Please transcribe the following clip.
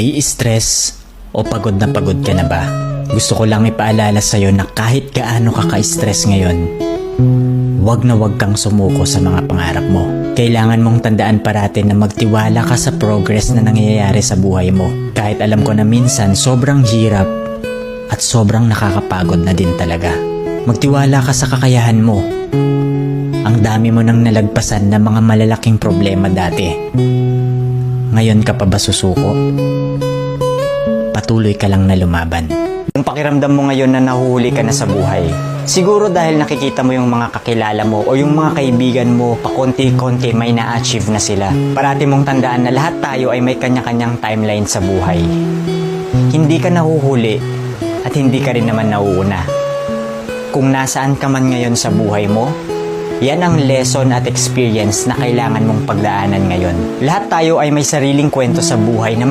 Nai-stress o pagod na pagod ka na ba? Gusto ko lang ipaalala sa'yo na kahit gaano ka ka-stress ngayon, wag na wag kang sumuko sa mga pangarap mo. Kailangan mong tandaan parati na magtiwala ka sa progress na nangyayari sa buhay mo. Kahit alam ko na minsan sobrang hirap at sobrang nakakapagod na din talaga. Magtiwala ka sa kakayahan mo. Ang dami mo nang nalagpasan na mga malalaking problema dati. Ngayon ka pa ba susuko? Patuloy ka lang na lumaban. Yung pakiramdam mo ngayon na nahuhuli ka na sa buhay, siguro dahil nakikita mo yung mga kakilala mo o yung mga kaibigan mo pakonti-konti may na-achieve na sila. Parati mong tandaan na lahat tayo ay may kanya-kanyang timeline sa buhay. Hindi ka nahuhuli at hindi ka rin naman nauuna. Kung nasaan ka man ngayon sa buhay mo, yan ang lesson at experience na kailangan mong pagdaanan ngayon. Lahat tayo ay may sariling kwento sa buhay na